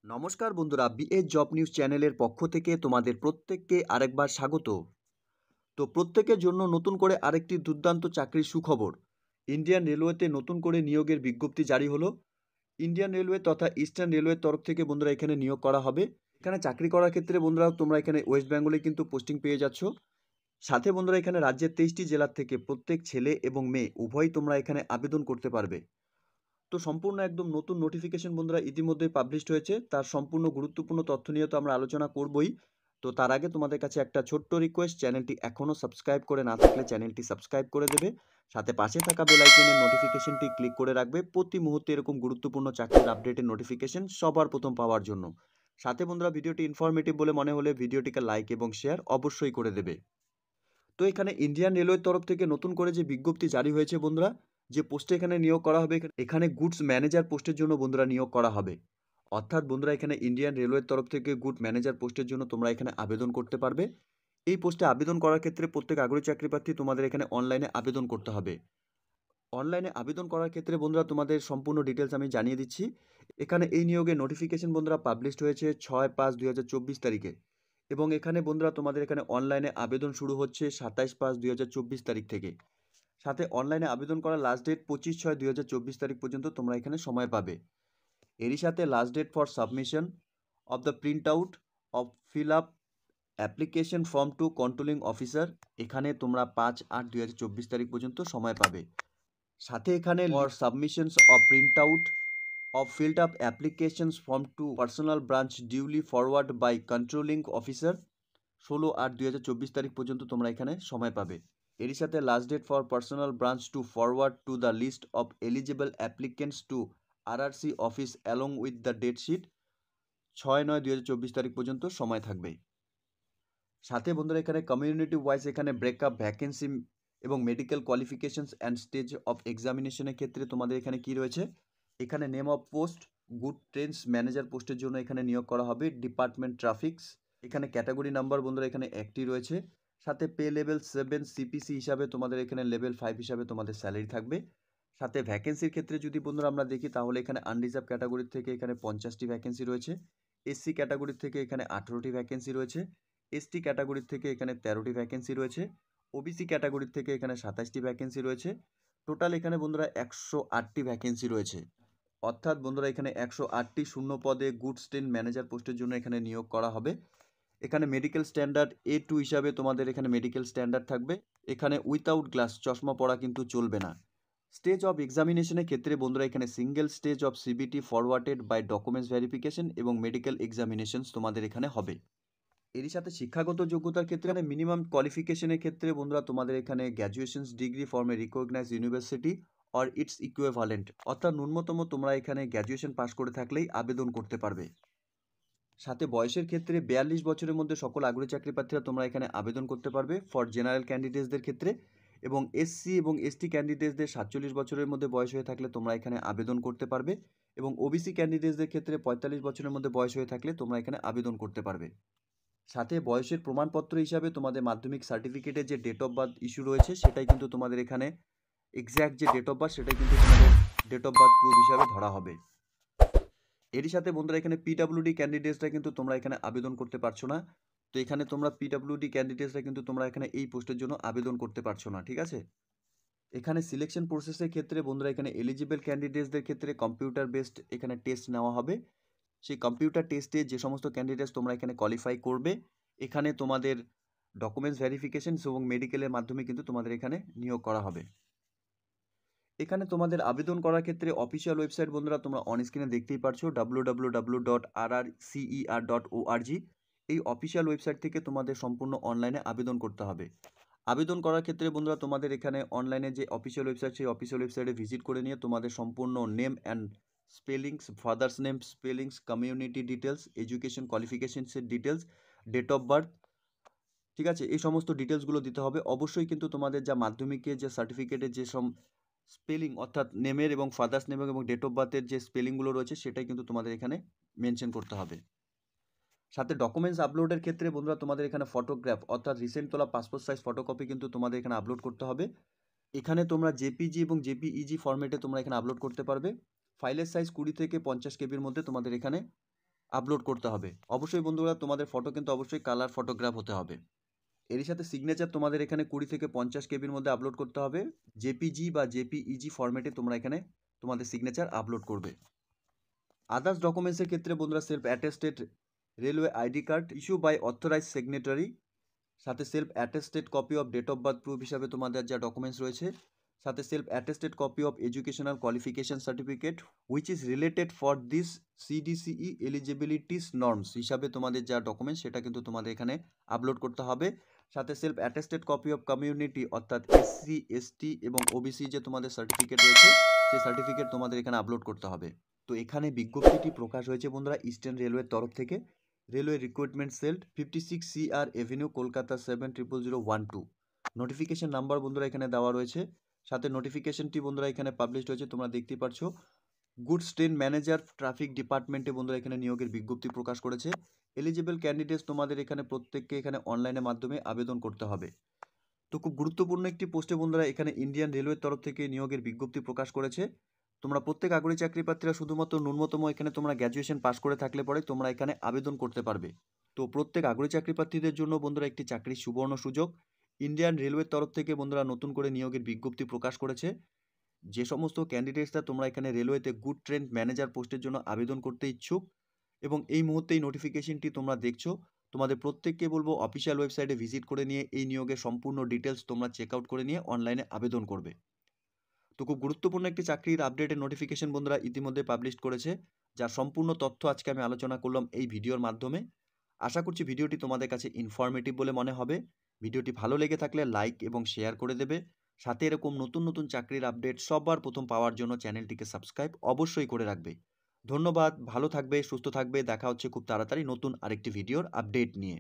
নমস্কার বন্ধুরা, BA job news চ্যানেলের পক্ষ থেকে তোমাদের প্রত্যেককে আরেকবার স্বাগত। তো প্রত্যেকের জন্য নতুন করে আরেকটি দুর্দান্ত চাকরির সুখবর। ইন্ডিয়ান রেলওয়েতে নতুন করে নিয়োগের বিজ্ঞপ্তি জারি হলো। ইন্ডিয়ান রেলওয়ে তথা ইস্টার্ন রেলওয়ের তরফ থেকে বন্ধুরা এখানে নিয়োগ করা হবে। এখানে চাকরি করার ক্ষেত্রে বন্ধুরা তোমরা এখানে ওয়েস্ট বেঙ্গলে কিন্তু পোস্টিং পেয়ে যাচ্ছ। সাথে বন্ধুরা এখানে রাজ্যের 23টি জেলার থেকে প্রত্যেক ছেলে এবং মেয়ে উভয়ই তোমরা এখানে আবেদন করতে পারবে। তো সম্পূর্ণ একদম নতুন নোটিফিকেশন বন্ধুরা ইতিমধ্যে পাবলিশড হয়েছে। তার সম্পূর্ণ গুরুত্বপূর্ণ তথ্য নিয়ে তো আমরা আলোচনা করবই। তো তার আগে তোমাদের কাছে একটা ছোট্ট রিকোয়েস্ট, চ্যানেলটি এখনও সাবস্ক্রাইব করে না থাকলে চ্যানেলটি সাবস্ক্রাইব করে দেবে। সাথে পাশে থাকা বেল আইকনের নোটিফিকেশনটি ক্লিক করে রাখবে প্রতি মুহূর্তে এরকম গুরুত্বপূর্ণ চাকরির আপডেটের নোটিফিকেশন সবার প্রথম পাওয়ার জন্য। সাথে বন্ধুরা ভিডিওটি ইনফরমেটিভ বলে মনে হলে ভিডিওটিকে লাইক এবং শেয়ার অবশ্যই করে দেবে। তো এখানে ইন্ডিয়ান রেলওয়ের তরফ থেকে নতুন করে যে বিজ্ঞপ্তি জারি হয়েছে বন্ধুরা, যে পোস্টে এখানে নিয়োগ করা হবে, এখানে গুডস ম্যানেজার পোস্টের জন্য বন্ধুরা নিয়োগ করা হবে। অর্থাৎ বন্ধুরা এখানে ইন্ডিয়ান রেলওয়ের তরফ থেকে গুড ম্যানেজার পোস্টের জন্য তোমরা এখানে আবেদন করতে পারবে। এই পোস্টে আবেদন করার ক্ষেত্রে প্রত্যেক আগ্রহী চাকরি প্রার্থী তোমাদের এখানে অনলাইনে আবেদন করতে হবে। অনলাইনে আবেদন করার ক্ষেত্রে বন্ধুরা তোমাদের সম্পূর্ণ ডিটেলস আমি জানিয়ে দিচ্ছি। এখানে এই নিয়োগের নোটিফিকেশন বন্ধুরা পাবলিশড হয়েছে 6/5/2024 তারিখে, এবং এখানে বন্ধুরা তোমাদের এখানে অনলাইনে আবেদন শুরু হচ্ছে 27/5/2024 তারিখ থেকে। সাথে অনলাইনে আবেদন করার লাস্ট ডেট 25/6/2024 তারিখ পর্যন্ত তোমরা এখানে সময় পাবে। এরই সাথে last date for submission of the print out of fill up application form to controlling officer, এখানে তোমরা 5/8/2024 তারিখ পর্যন্ত সময় পাবে। সাথে এখানে for submissions of print out of filled up applications form to personal branch duly forward by controlling officer 16/8/2024 তারিখ পর্যন্ত তোমরা এখানে সময় পাবে। এরই সাথে last date for personal branch to forward to the list of eligible applicants to RRC office along with the date sheet 6/9/2024 তারিখ পর্যন্ত সময় থাকবে। সাথে বন্ধুরা এখানে কমিউনিটি ওয়াইজ এখানে ব্রেকআপ ভ্যাকেন্সি এবং medical qualifications and stage of এক্সামিনেশনের ক্ষেত্রে তোমাদের এখানে কি রয়েছে, এখানে name of post good trains manager পোস্টের জন্য এখানে নিয়োগ করা হবে ডিপার্টমেন্ট ট্রাফিক্স। এখানে ক্যাটাগরি নাম্বার বন্ধুরা এখানে একটি রয়েছে। সাথে পে লেভেল 7 সিপিসি হিসাবে তোমাদের এখানে লেভেল 5 হিসাবে তোমাদের স্যালারি থাকবে। সাথে ভ্যাকেন্সির ক্ষেত্রে যদি বন্ধুরা আমরা দেখি তাহলে এখানে আনরিজার্ভ ক্যাটাগরি থেকে এখানে 50টি ভ্যাকেন্সি রয়েছে, এসসি ক্যাটাগরি থেকে এখানে 18টি ভ্যাকেন্সি রয়েছে, এসটি ক্যাটাগরি থেকে এখানে 13টি ভ্যাকেন্সি রয়েছে, ওবিসি ক্যাটাগরি থেকে এখানে 27টি ভ্যাকেন্সি রয়েছে। টোটাল এখানে বন্ধুরা 108টি ভ্যাকেন্সি রয়েছে। অর্থাৎ বন্ধুরা এখানে 108টি শূন্য পদে গুডস ট্রেন ম্যানেজার পোস্টের জন্য এখানে নিয়োগ করা হবে। এখানে মেডিকেল স্ট্যান্ডার্ড A2 হিসাবে তোমাদের এখানে মেডিকেল স্ট্যান্ডার্ড থাকবে। এখানে উইথাউট গ্লাস চশমা পরা কিন্তু চলবে না। স্টেজ অফ এক্সামিনেশনের ক্ষেত্রে বন্ধুরা এখানে single stage of CBT forwarded by documents verification এবং মেডিকেল এক্সামিনেশনস তোমাদের এখানে হবে। এরই সাথে শিক্ষাগত যোগ্যতার ক্ষেত্রে মিনিমাম কোয়ালিফিকেশনের ক্ষেত্রে বন্ধুরা তোমাদের এখানে graduations degree form a recognise university or its equivalent, অর্থাৎ ন্যূনতম তোমরা এখানে গ্র্যাজুয়েশন পাস করে থাকলেই আবেদন করতে পারবে। সাথে বয়সের ক্ষেত্রে 42 বছরের মধ্যে সকল আগ্রহী চাকরি প্রার্থীরা তোমরা এখানে আবেদন করতে পারবে ফর জেনারেল ক্যান্ডিডেটসদের ক্ষেত্রে, এবং এসসি এবং এসটি ক্যান্ডিডেটসদের 47 বছরের মধ্যে বয়স হয়ে থাকলে তোমরা এখানে আবেদন করতে পারবে, এবং ওবিসি ক্যান্ডিডেটসদের ক্ষেত্রে 45 বছরের মধ্যে বয়স হয়ে থাকলে তোমরা এখানে আবেদন করতে পারবে। সাথে বয়সের প্রমাণপত্র হিসাবে তোমাদের মাধ্যমিক সার্টিফিকেটের যে ডেট অফ বার্থ ইস্যু রয়েছে সেটাই কিন্তু তোমাদের এখানে এক্স্যাক্ট যে ডেট অফ বার্থ সেটাই কিন্তু তোমাদের ডেট অফ বার্থ প্রুফ হিসাবে ধরা হবে। এরই সাথে বন্ধুরা এখানে পিডাব্লিউডি ক্যান্ডিডেটসরা কিন্তু তোমরা এখানে আবেদন করতে পারছো না। তো এখানে তোমরা পিডাব্লিউডি ক্যান্ডিডেটসরা কিন্তু তোমরা এখানে এই পোস্টের জন্য আবেদন করতে পারছো না, ঠিক আছে। এখানে সিলেকশন প্রসেসের ক্ষেত্রে বন্ধুরা এখানে এলিজিবল ক্যান্ডিডেটসদের ক্ষেত্রে কম্পিউটার বেসড এখানে টেস্ট নেওয়া হবে। সেই কম্পিউটার টেস্টে যে সমস্ত ক্যান্ডিডেটস তোমরা এখানে কোয়ালিফাই করবে, এখানে তোমাদের ডকুমেন্টস ভেরিফিকেশন এবং মেডিকেলের মাধ্যমে কিন্তু তোমাদের এখানে নিয়োগ করা হবে। এখানে তোমাদের আবেদন করার ক্ষেত্রে অফিসিয়াল ওয়েবসাইট বন্ধুরা তোমরা অন স্ক্রিনে দেখতেই পারছো www.rrcer.org। এই অফিসিয়াল ওয়েবসাইট থেকে তোমাদের সম্পূর্ণ অনলাইনে আবেদন করতে হবে। আবেদন করার ক্ষেত্রে বন্ধুরা তোমাদের এখানে অনলাইনে যে অফিসিয়াল ওয়েবসাইট সেই অফিসিয়াল ওয়েবসাইটে ভিজিট করে নিয়ে তোমাদের সম্পূর্ণ name and spellings, father's name spellings, community details, education কোয়ালিফিকেশনসের ডিটেলস, ডেট অফ বার্থ, ঠিক আছে, এই সমস্ত ডিটেলসগুলো দিতে হবে। অবশ্যই কিন্তু তোমাদের যা মাধ্যমিকে যে সার্টিফিকেটের যে সব স্পেলিং অর্থাৎ নেমের এবং ফাদার্স নেম এবং ডেট অফ বার্থের যে স্পেলিংগুলো রয়েছে সেটাই কিন্তু তোমাদের এখানে মেনশন করতে হবে। সাথে ডকুমেন্টস আপলোডের ক্ষেত্রে বন্ধুরা তোমাদের এখানে ফটোগ্রাফ অর্থাৎ রিসেন্ট তোলা পাসপোর্ট সাইজ ফটোকপি কিন্তু তোমাদের এখানে আপলোড করতে হবে। এখানে তোমরা জেপিজি এবং জেপিইজি ফরম্যাটে তোমরা এখানে আপলোড করতে পারবে। ফাইলের সাইজ 20 থেকে 50 কেবির মধ্যে তোমাদের এখানে আপলোড করতে হবে। অবশ্যই বন্ধুরা তোমাদের ফটো কিন্তু অবশ্যই কালার ফটোগ্রাফ হতে হবে। এরই সাথে সিগনেচার তোমাদের এখানে 20 থেকে 50 কেবির মধ্যে আপলোড করতে হবে। জেপিজি বা জেপিইজি ফরম্যাটে তোমরা এখানে তোমাদের সিগনেচার আপলোড করবে। আদার্স ডকুমেন্টসের ক্ষেত্রে বন্ধুরা self attested railway ID card issue by authorise signatory, সাথে self attested copy of date of birth proof হিসাবে তোমাদের যা ডকুমেন্টস রয়েছে, সাথে self attested copy of educational qualification certificate which is related for this CDCE eligibilities norms হিসাবে তোমাদের যা documents সেটা কিন্তু তোমাদের এখানে আপলোড করতে হবে। সাথে self attested copy of community অর্থাৎ এসসি এসটি এবং ওবিসি যে তোমাদের সার্টিফিকেট রয়েছে সেই সার্টিফিকেট তোমাদের এখানে আপলোড করতে হবে। তো এখানে বিজ্ঞপ্তিটি প্রকাশ হয়েছে বন্ধুরা ইস্টার্ন রেলওয়ের তরফ থেকে, railway recruitment sell 56 CR Avenue Kolkata 700012। Notification number বন্ধুরা এখানে দেওয়া রয়েছে, সাথে নোটিফিকেশনটি বন্ধুরা এখানে পাবলিশ হয়েছে তোমরা দেখতেই পাচ্ছ। গুডস ট্রেন ম্যানেজার ট্রাফিক ডিপার্টমেন্টে বন্ধুরা এখানে নিয়োগের বিজ্ঞপ্তি প্রকাশ করেছে। এলিজিবল ক্যান্ডিডেটস তোমাদের এখানে প্রত্যেককে এখানে অনলাইনের মাধ্যমে আবেদন করতে হবে। তো খুব গুরুত্বপূর্ণ একটি পোস্টে বন্ধুরা এখানে ইন্ডিয়ান রেলওয়ের তরফ থেকে নিয়োগের বিজ্ঞপ্তি প্রকাশ করেছে। তোমরা প্রত্যেক আগ্রহী চাকরি প্রার্থীরা শুধুমাত্র ন্যূনতম এখানে তোমরা গ্র্যাজুয়েশন পাস করে থাকলে পরে তোমরা এখানে আবেদন করতে পারবে। তো প্রত্যেক আগ্রহী চাকরি প্রার্থীদের জন্য বন্ধুরা একটি চাকরির সুবর্ণ সুযোগ। ইন্ডিয়ান রেলওয়ের তরফ থেকে বন্ধুরা নতুন করে নিয়োগের বিজ্ঞপ্তি প্রকাশ করেছে। যে সমস্ত ক্যান্ডিডেটসরা তোমরা এখানে রেলওয়েতে গুড ট্রেন ম্যানেজার পোস্টের জন্য আবেদন করতে ইচ্ছুক এবং এই মুহূর্তে এই নোটিফিকেশনটি তোমরা দেখছো, তোমাদের প্রত্যেককে বলবো অফিসিয়াল ওয়েবসাইটে ভিজিট করে নিয়ে এই নিয়োগের সম্পূর্ণ ডিটেলস তোমরা চেক আউট করে নিয়ে অনলাইনে আবেদন করবে। তো খুব গুরুত্বপূর্ণ একটি চাকরির আপডেটের নোটিফিকেশন বন্ধুরা ইতিমধ্যে পাবলিশ করেছে, যার সম্পূর্ণ তথ্য আজকে আমি আলোচনা করলাম এই ভিডিওর মাধ্যমে। আশা করছি ভিডিওটি তোমাদের কাছে ইনফরমেটিভ বলে মনে হবে। ভিডিওটি ভালো লেগে থাকলে লাইক এবং শেয়ার করে দেবে। সাথে এরকম নতুন নতুন চাকরির আপডেট সবার প্রথম পাওয়ার জন্য চ্যানেলটিকে সাবস্ক্রাইব অবশ্যই করে রাখবে। ধন্যবাদ, ভালো থাকবে, সুস্থ থাকবে। দেখা হচ্ছে খুব তাড়াতাড়ি নতুন আরেকটি ভিডিওর আপডেট নিয়ে।